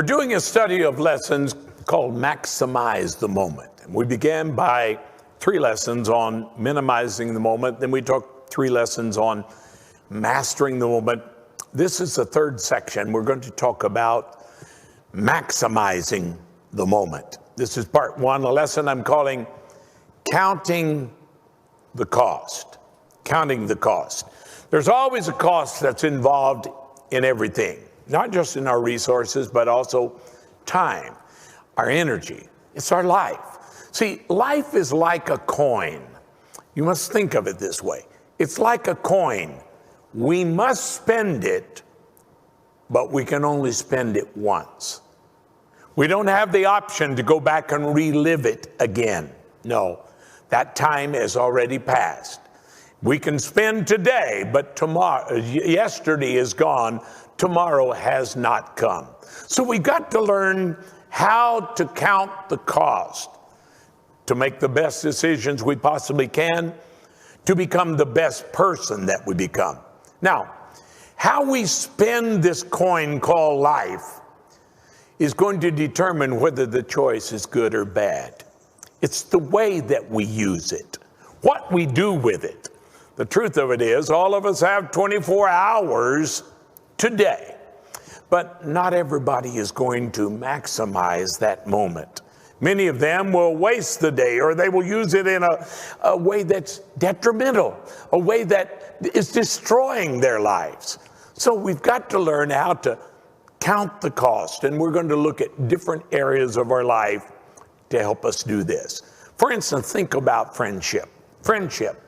We're doing a study of lessons called Maximize the Moment. And we began by 3 lessons on minimizing the moment. Then we took 3 lessons on mastering the moment. This is the 3rd section. We're going to talk about maximizing the moment. This is part 1, a lesson I'm calling Counting the Cost. Counting the cost. There's always a cost that's involved in everything, not just in our resources, but also time, our energy. It's our life. See, life is like a coin. You must think of it this way. It's like a coin. We must spend it, but we can only spend it once. We don't have the option to go back and relive it again. No, that time has already passed. We can spend today, but yesterday is gone. Tomorrow has not come. So we've got to learn how to count the cost to make the best decisions we possibly can, to become the best person that we become. Now, how we spend this coin called life is going to determine whether the choice is good or bad. It's the way that we use it, what we do with it. The truth of it is, all of us have 24 hours today, but not everybody is going to maximize that moment. Many of them will waste the day, or they will use it in a way that's detrimental, a way that is destroying their lives. So we've got to learn how to count the cost, and we're going to look at different areas of our life to help us do this. For instance, think about friendship. Friendship.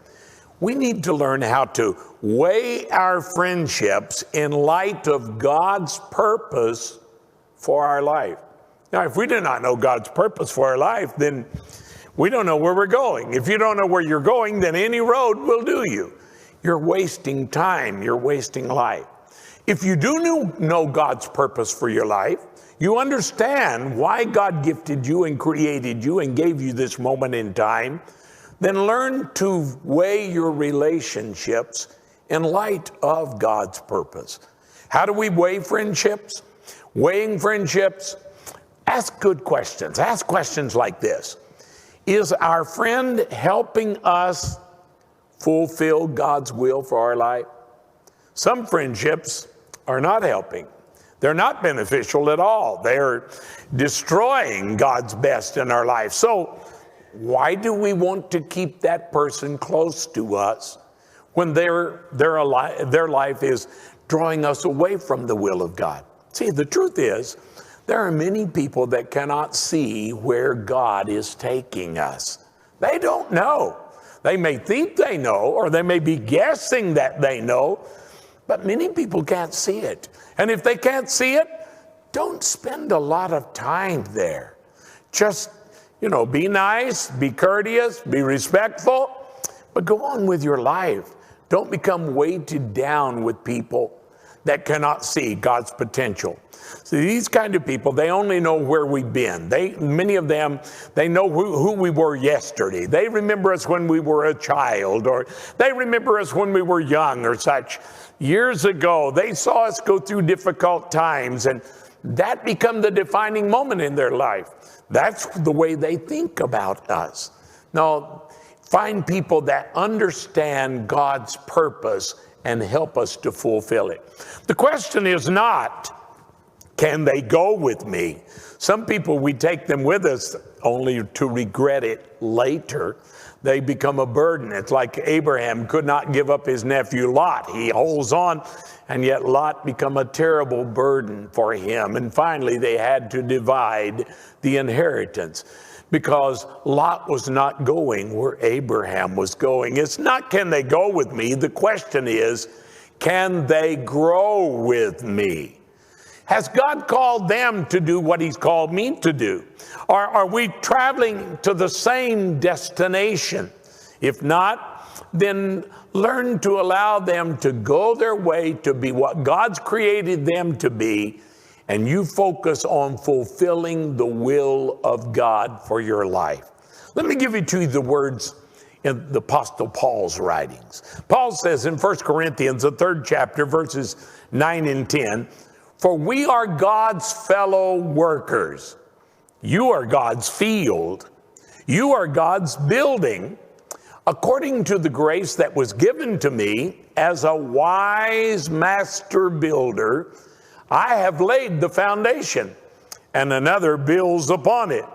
We need to learn how to weigh our friendships in light of God's purpose for our life. Now, if we do not know God's purpose for our life, then we don't know where we're going. If you don't know where you're going, then any road will do you. You're wasting time. You're wasting life. If you do know God's purpose for your life, you understand why God gifted you and created you and gave you this moment in time, then learn to weigh your relationships in light of God's purpose. How do we weigh friendships? Weighing friendships, ask good questions. Ask questions like this. Is our friend helping us fulfill God's will for our life? Some friendships are not helping. They're not beneficial at all. They're destroying God's best in our life. So why do we want to keep that person close to us when their life is drawing us away from the will of God? See, the truth is, there are many people that cannot see where God is taking us. They don't know. They may think they know, or they may be guessing that they know, but many people can't see it. And if they can't see it, don't spend a lot of time there. Just be nice, be courteous, be respectful, but go on with your life. Don't become weighted down with people that cannot see God's potential. So these kind of people, they only know where we've been. Many of them, they know who we were yesterday. They remember us when we were a child, or they remember us when we were young or such. Years ago, they saw us go through difficult times, and that became the defining moment in their life. That's the way they think about us. Now, find people that understand God's purpose and help us to fulfill it. The question is not, can they go with me? Some people, we take them with us only to regret it later. They become a burden. It's like Abraham could not give up his nephew Lot. He holds on, and yet Lot become a terrible burden for him. And finally, they had to divide the inheritance because Lot was not going where Abraham was going. It's not, can they go with me? The question is, can they grow with me? Has God called them to do what he's called me to do? Or are we traveling to the same destination? If not, then learn to allow them to go their way to be what God's created them to be, and you focus on fulfilling the will of God for your life. Let me give you to you the words in the Apostle Paul's writings. Paul says in 1 Corinthians, the 3rd chapter, verses 9 and 10, For we are God's fellow workers. You are God's field. You are God's building. According to the grace that was given to me as a wise master builder, I have laid the foundation, and another builds upon it.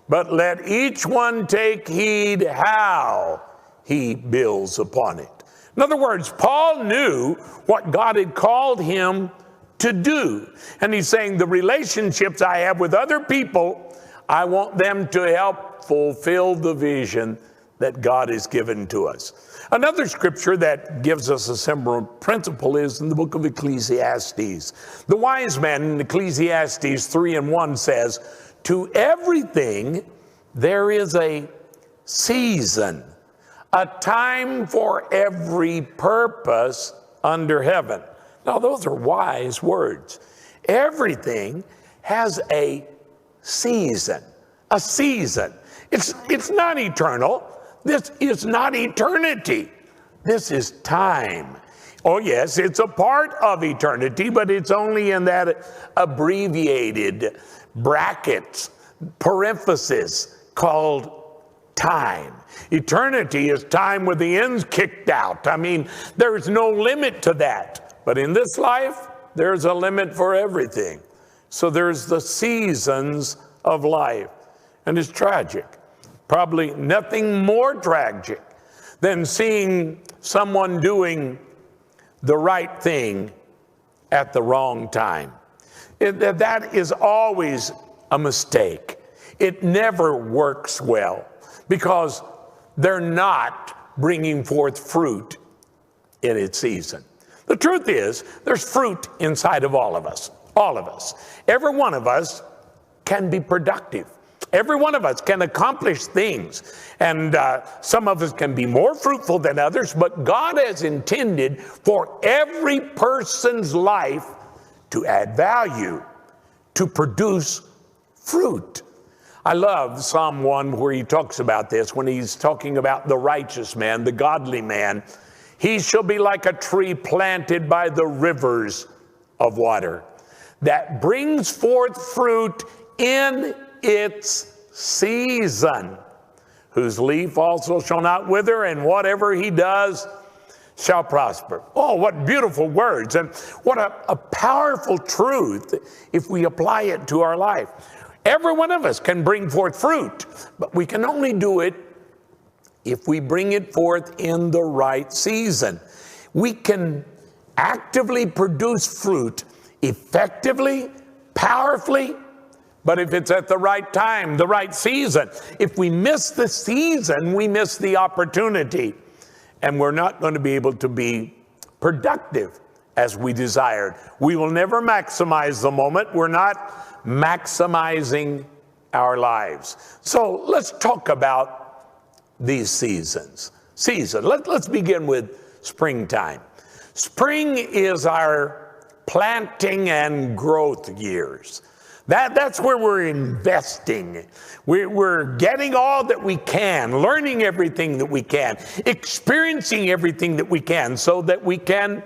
But let each one take heed how he builds upon it. In other words, Paul knew what God had called him to do. And he's saying the relationships I have with other people, I want them to help fulfill the vision that God has given to us. Another scripture that gives us a similar principle is in the book of Ecclesiastes. The wise man in Ecclesiastes 3:1 says, to everything there is a season, a time for every purpose under heaven. Now, those are wise words. Everything has a season, a season. It's not eternal. This is not eternity. This is time. Oh, yes, it's a part of eternity, but it's only in that abbreviated brackets, parenthesis called time. Eternity is time with the ends kicked out. I mean, there's no limit to that. But in this life, there's a limit for everything. So there's the seasons of life. And it's tragic. Probably nothing more tragic than seeing someone doing the right thing at the wrong time. That is always a mistake. It never works well because they're not bringing forth fruit in its season. The truth is, there's fruit inside of all of us. All of us. Every one of us can be productive. Every one of us can accomplish things, and some of us can be more fruitful than others, but God has intended for every person's life to add value, to produce fruit. I love Psalm 1 where he talks about this when he's talking about the righteous man, the godly man. He shall be like a tree planted by the rivers of water that brings forth fruit in its season, whose leaf also shall not wither, and whatever he does shall prosper. Oh, what beautiful words, and what a powerful truth if we apply it to our life. Every one of us can bring forth fruit, but we can only do it if we bring it forth in the right season. We can actively produce fruit effectively, powerfully, but if it's at the right time, the right season. If we miss the season, we miss the opportunity, and we're not going to be able to be productive as we desired. We will never maximize the moment. We're not maximizing our lives. So let's talk about these seasons. Let's begin with springtime. Spring is our planting and growth years. That's where we're investing. We're getting all that we can, learning everything that we can, experiencing everything that we can so that we can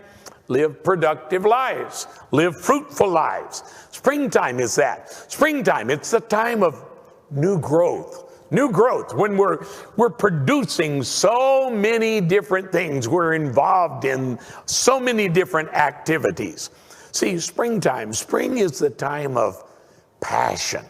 live productive lives, live fruitful lives. Springtime is that. Springtime, it's the time of new growth. New growth, when we're producing so many different things. We're involved in so many different activities. See, spring is the time of passion.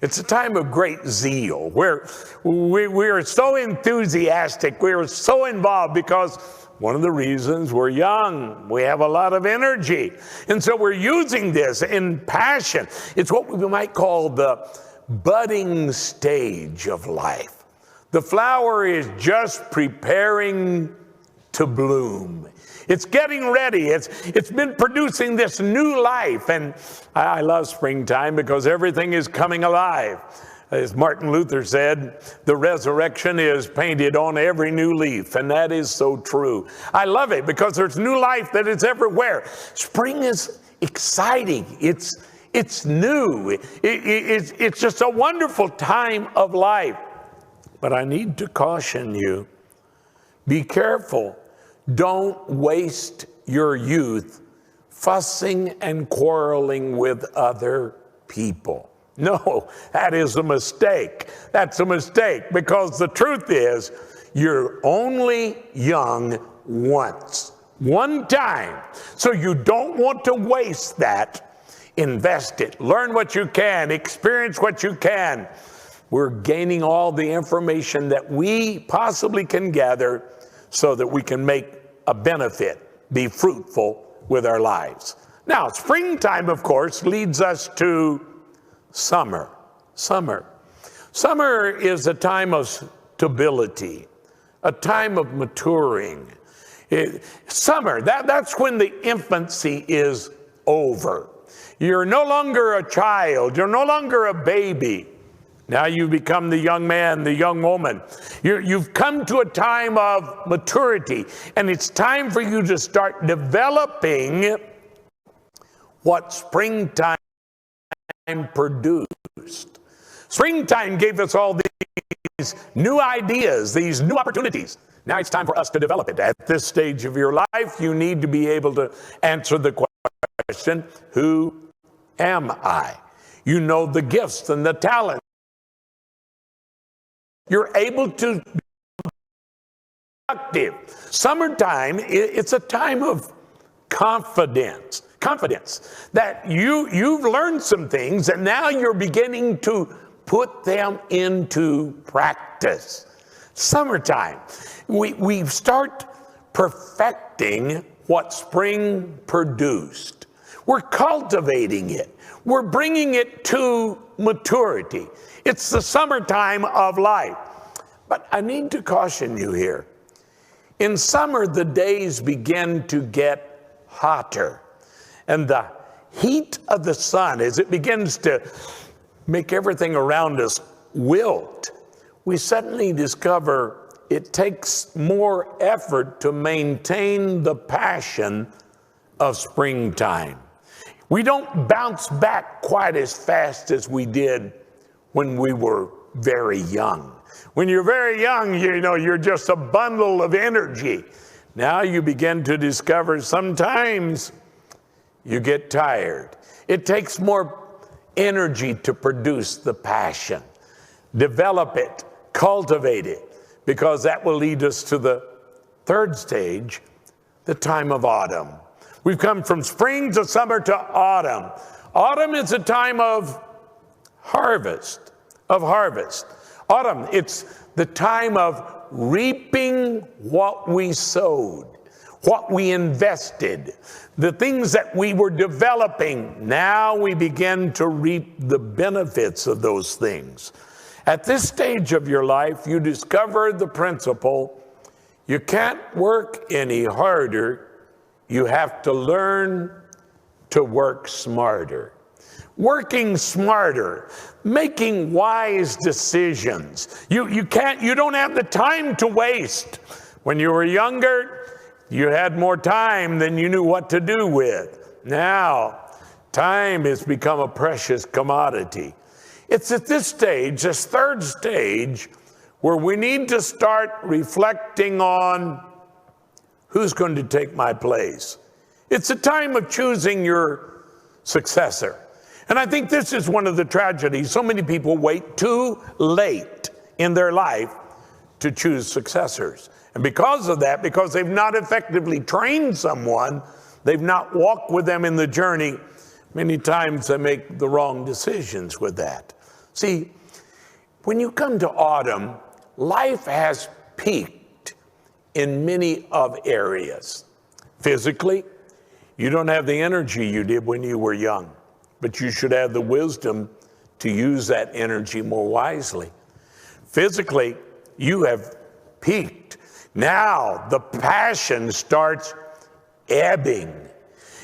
It's a time of great zeal where we're so enthusiastic, we're so involved because one of the reasons we're young, we have a lot of energy. And so we're using this in passion. It's what we might call the budding stage of life. The flower is just preparing to bloom. It's getting ready. It's been producing this new life. And I love springtime because everything is coming alive. As Martin Luther said, the resurrection is painted on every new leaf. And that is so true. I love it because there's new life that is everywhere. Spring is exciting. It's new. It's just a wonderful time of life. But I need to caution you, be careful. Don't waste your youth fussing and quarreling with other people. No, that is a mistake. That's a mistake, because the truth is you're only young once, one time. So you don't want to waste that. Invest it. Learn what you can. Experience what you can. We're gaining all the information that we possibly can gather so that we can make a benefit, be fruitful with our lives. Now, springtime, of course, leads us to summer. Summer is a time of stability, a time of maturing. Summer, that's when the infancy is over. You're no longer a child. You're no longer a baby. Now you become the young man, the young woman. You've come to a time of maturity, and it's time for you to start developing what springtime produced. Springtime gave us all these new ideas, these new opportunities. Now it's time for us to develop it. At this stage of your life, you need to be able to answer the question, who am I? You know the gifts and the talents. You're able to be productive. Summertime, it's a time of confidence. Confidence that you've learned some things, and now you're beginning to put them into practice. Summertime, we start perfecting what spring produced. We're cultivating it. We're bringing it to maturity. It's the summertime of life. But I need to caution you here. In summer, the days begin to get hotter. And the heat of the sun, as it begins to make everything around us wilt, we suddenly discover it takes more effort to maintain the passion of springtime. We don't bounce back quite as fast as we did when we were very young. When you're very young, you're just a bundle of energy. Now you begin to discover sometimes you get tired. It takes more energy to produce the passion. Develop it, cultivate it, because that will lead us to the third stage, the time of autumn. We've come from spring to summer to autumn. Autumn is a time of harvest, Autumn, it's the time of reaping what we sowed, what we invested, the things that we were developing. Now we begin to reap the benefits of those things. At this stage of your life, you discover the principle: you can't work any harder. You have to learn to work smarter. Working smarter, making wise decisions. You don't have the time to waste. When you were younger, you had more time than you knew what to do with. Now, time has become a precious commodity. It's at this stage, this third stage, where we need to start reflecting on who's going to take my place. It's a time of choosing your successor. And I think this is one of the tragedies. So many people wait too late in their life to choose successors. And because of that, because they've not effectively trained someone, they've not walked with them in the journey, many times they make the wrong decisions with that. See, when you come to autumn, life has peaked in many of areas. Physically, you don't have the energy you did when you were young, but you should have the wisdom to use that energy more wisely. Physically, you have peaked. Now the passion starts ebbing.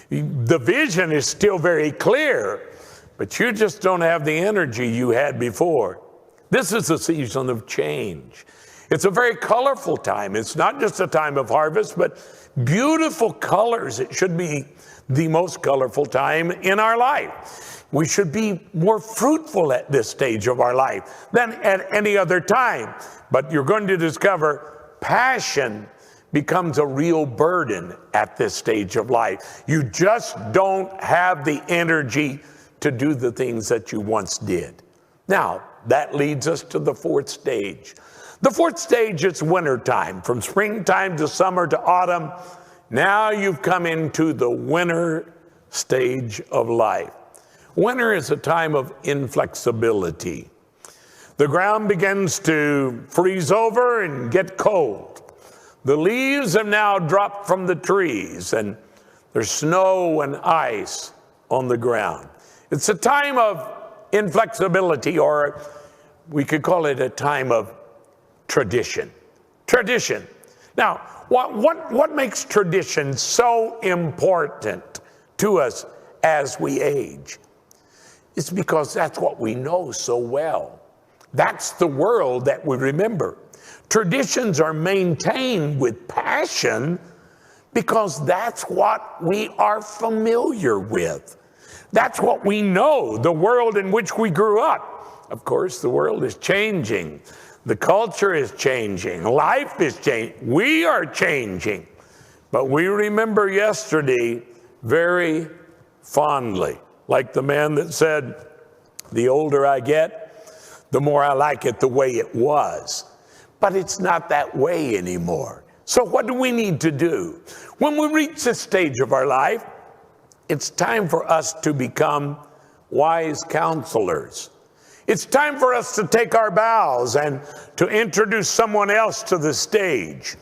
The vision is still very clear, but you just don't have the energy you had before. This is a season of change. It's a very colorful time. It's not just a time of harvest, but beautiful colors. It should be the most colorful time in our life. We should be more fruitful at this stage of our life than at any other time. But you're going to discover passion becomes a real burden at this stage of life. You just don't have the energy to do the things that you once did. Now, that leads us to the fourth stage. The fourth stage is wintertime. From springtime to summer to autumn, now you've come into the winter stage of life. Winter is a time of inflexibility. The ground begins to freeze over and get cold. The leaves have now dropped from the trees, and there's snow and ice on the ground. It's a time of inflexibility, or we could call it a time of tradition. Tradition. Now, what makes tradition so important to us as we age? It's because that's what we know so well. That's the world that we remember. Traditions are maintained with passion because that's what we are familiar with. That's what we know, the world in which we grew up. Of course, the world is changing. The culture is changing. Life is changing. We are changing. But we remember yesterday very fondly, like the man that said, the older I get, the more I like it the way it was. But it's not that way anymore. So what do we need to do? When we reach this stage of our life, it's time for us to become wise counselors. It's time for us to take our bows and to introduce someone else to the stage.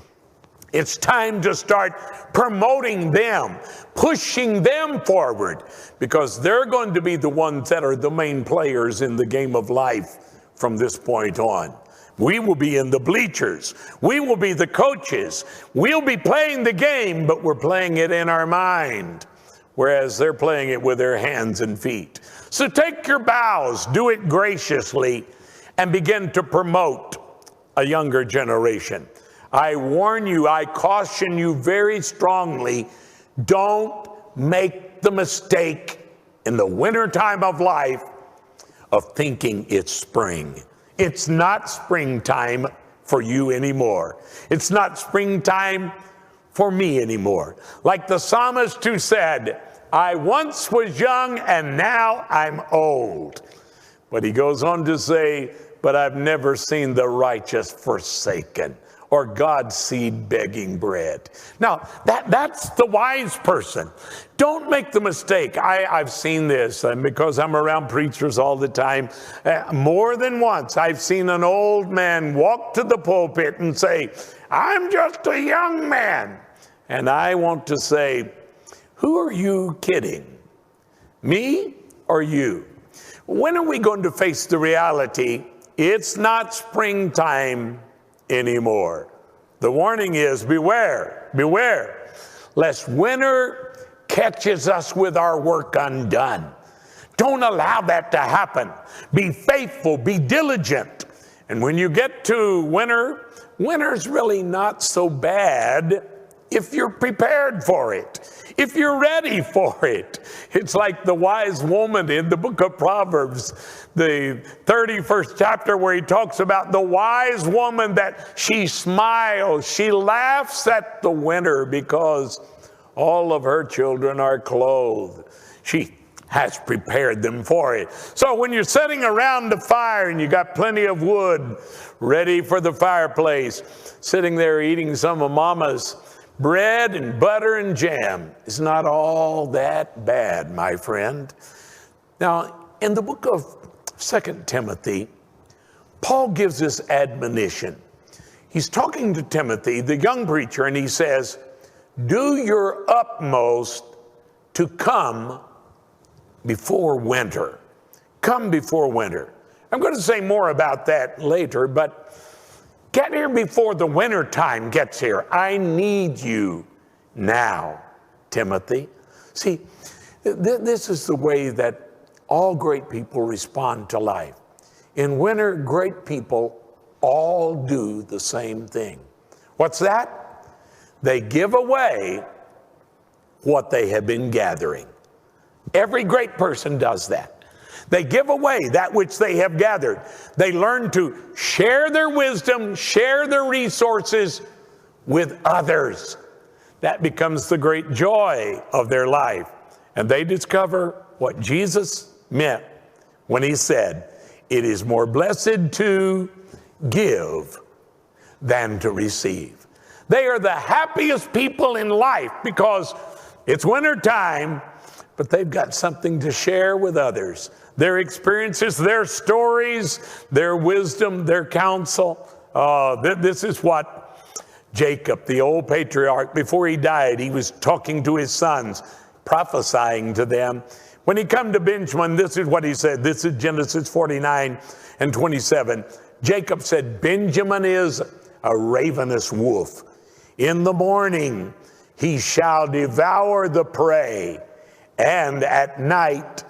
It's time to start promoting them, pushing them forward, because they're going to be the ones that are the main players in the game of life from this point on. We will be in the bleachers. We will be the coaches. We'll be playing the game, but we're playing it in our mind, whereas they're playing it with their hands and feet. So take your bows, do it graciously, and begin to promote a younger generation. I warn you, I caution you very strongly, don't make the mistake in the wintertime of life of thinking it's spring. It's not springtime for you anymore. It's not springtime for me anymore. Like the psalmist who said, I once was young and now I'm old. But he goes on to say, but I've never seen the righteous forsaken, or God's seed begging bread. Now, that's the wise person. Don't make the mistake. I've seen this, and because I'm around preachers all the time, more than once, I've seen an old man walk to the pulpit and say, I'm just a young man. And I want to say, who are you kidding? Me or you? When are we going to face the reality? It's not springtime anymore. The warning is beware, beware, lest winter catches us with our work undone. Don't allow that to happen. Be faithful, be diligent. And when you get to winter's really not so bad if you're prepared for it, if you're ready for it. It's like the wise woman in the book of Proverbs, the 31st chapter, where he talks about the wise woman that she smiles, she laughs at the winter because all of her children are clothed. She has prepared them for it. So when you're sitting around the fire and you got plenty of wood ready for the fireplace, sitting there eating some of Mama's bread and butter and jam, is not all that bad, my friend. Now, in the book of 2 Timothy, Paul gives this admonition. He's talking to Timothy, the young preacher, and he says, do your utmost to come before winter. Come before winter. I'm going to say more about that later, but get here before the winter time gets here. I need you now, Timothy. See, this is the way that all great people respond to life. In winter, great people all do the same thing. What's that? They give away what they have been gathering. Every great person does that. They give away that which they have gathered. They learn to share their wisdom, share their resources with others. That becomes the great joy of their life. And they discover what Jesus meant when he said, it is more blessed to give than to receive. They are the happiest people in life because it's winter time, but they've got something to share with others. Their experiences, their stories, their wisdom, their counsel. This is what Jacob, the old patriarch, before he died, he was talking to his sons, prophesying to them. When he come to Benjamin, this is what he said. This is Genesis 49 and 27. Jacob said, Benjamin is a ravenous wolf. In the morning he shall devour the prey, and at night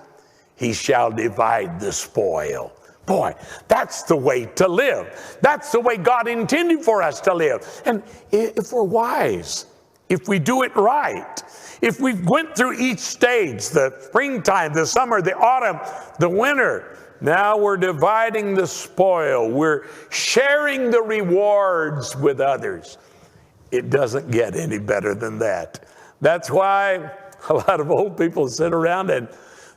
he shall divide the spoil. Boy, that's the way to live. That's the way God intended for us to live. And if we're wise, if we do it right, if we went through each stage, the springtime, the summer, the autumn, the winter, now we're dividing the spoil. We're sharing the rewards with others. It doesn't get any better than that. That's why a lot of old people sit around and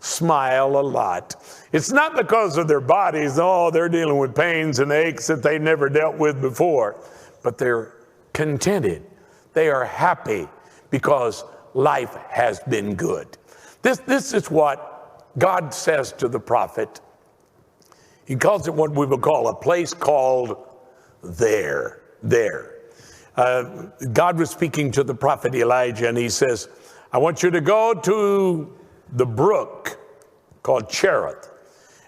smile a lot. It's not because of their bodies. Oh, they're dealing with pains and aches that they never dealt with before. But they're contented. They are happy because life has been good. This is what God says to the prophet. He calls it what we would call a place called there. God was speaking to the prophet Elijah, and he says, I want you to go to the brook called Cherith.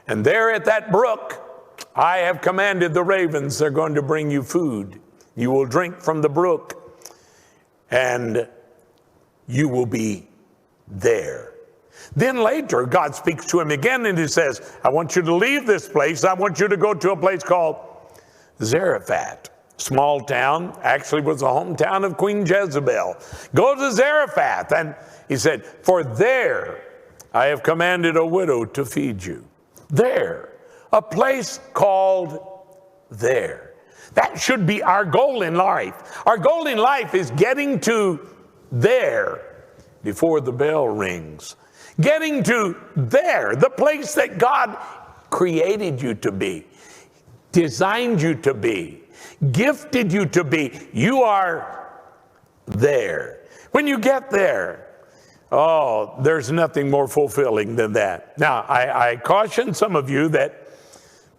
And there at that brook, I have commanded the ravens, they're going to bring you food. You will drink from the brook, and you will be there. Then later, God speaks to him again, and he says, I want you to leave this place. I want you to go to a place called Zarephath. Small town, actually was the hometown of Queen Jezebel. Go to Zarephath. And he said, for there I have commanded a widow to feed you. There, a place called there. That should be our goal in life. Our goal in life is getting to there before the bell rings. Getting to there, the place that God created you to be, designed you to be, gifted you to be. You are there. When you get there, oh, there's nothing more fulfilling than that. Now, I caution some of you that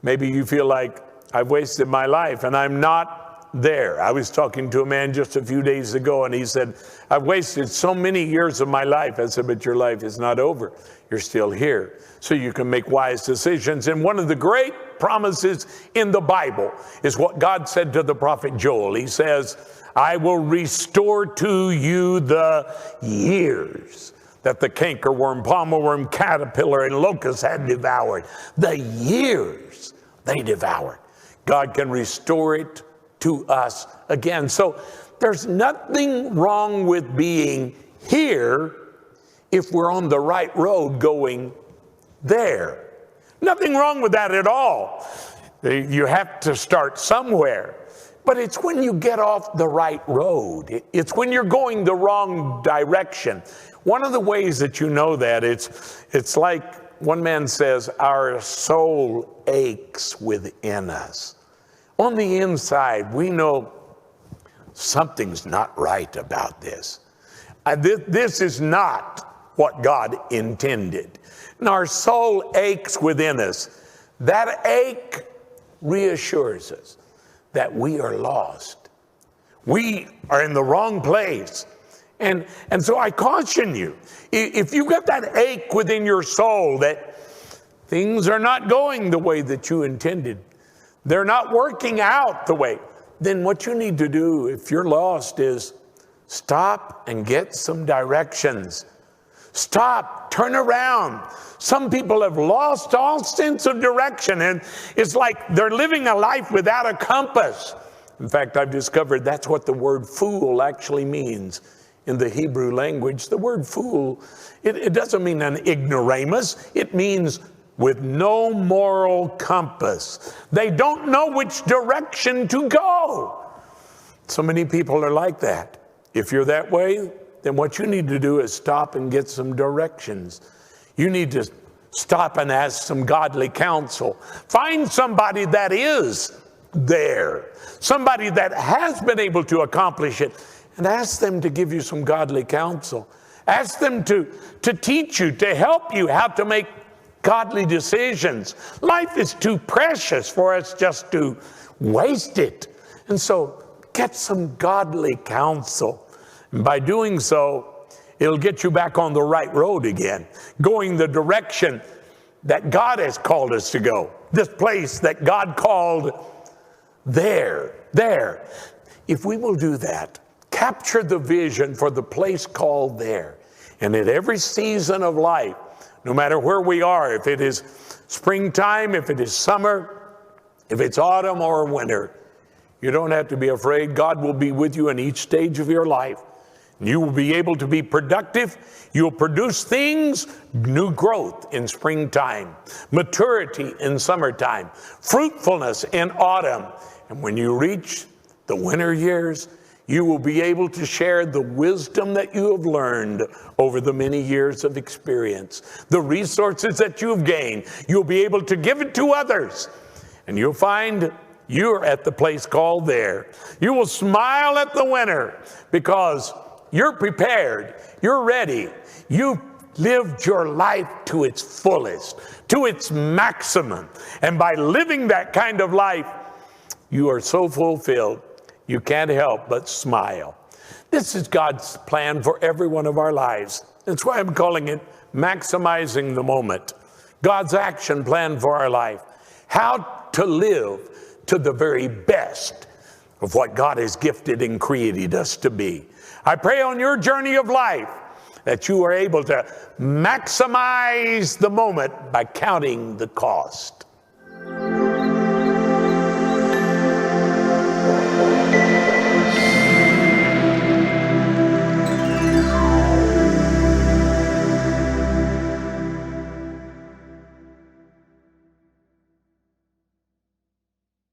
maybe you feel like I've wasted my life and I'm not there. I was talking to a man just a few days ago, and he said, I've wasted so many years of my life. I said, but your life is not over. You're still here, so you can make wise decisions. And one of the great promises in the Bible is what God said to the prophet Joel. He says, I will restore to you the years that the cankerworm, palmer worm, caterpillar, and locust had devoured. The years they devoured. God can restore it to us again. So there's nothing wrong with being here if we're on the right road going there. Nothing wrong with that at all. You have to start somewhere. But it's when you get off the right road. It's when you're going the wrong direction. One of the ways that you know that, it's like one man says, our soul aches within us. On the inside, we know something's not right about this. This is not what God intended. And our soul aches within us. That ache reassures us that we are lost. We are in the wrong place. And so I caution you, if you've got that ache within your soul that things are not going the way that you intended, they're not working out the way, then what you need to do if you're lost is stop and get some directions. Stop, turn around. Some people have lost all sense of direction, and it's like they're living a life without a compass. In fact, I've discovered that's what the word fool actually means in the Hebrew language. The word fool, it doesn't mean an ignoramus. It means with no moral compass. They don't know which direction to go. So many people are like that. If you're that way, then what you need to do is stop and get some directions. You need to stop and ask some godly counsel. Find somebody that is there, somebody that has been able to accomplish it, and ask them to give you some godly counsel. Ask them to teach you, to help you how to make godly decisions. Life is too precious for us just to waste it. And so get some godly counsel. And by doing so, it'll get you back on the right road again, going the direction that God has called us to go. This place that God called there. If we will do that, capture the vision for the place called there. And at every season of life, no matter where we are, if it is springtime, if it is summer, if it's autumn or winter, you don't have to be afraid. God will be with you in each stage of your life. You will be able to be productive. You'll produce things, new growth in springtime, maturity in summertime, fruitfulness in autumn. And when you reach the winter years, you will be able to share the wisdom that you have learned over the many years of experience, the resources that you've gained. You'll be able to give it to others, and you'll find you're at the place called there. You will smile at the winter because you're prepared. You're ready. You've lived your life to its fullest, to its maximum. And by living that kind of life, you are so fulfilled, you can't help but smile. This is God's plan for every one of our lives. That's why I'm calling it maximizing the moment. God's action plan for our life. How to live to the very best of what God has gifted and created us to be. I pray on your journey of life that you are able to maximize the moment by counting the cost.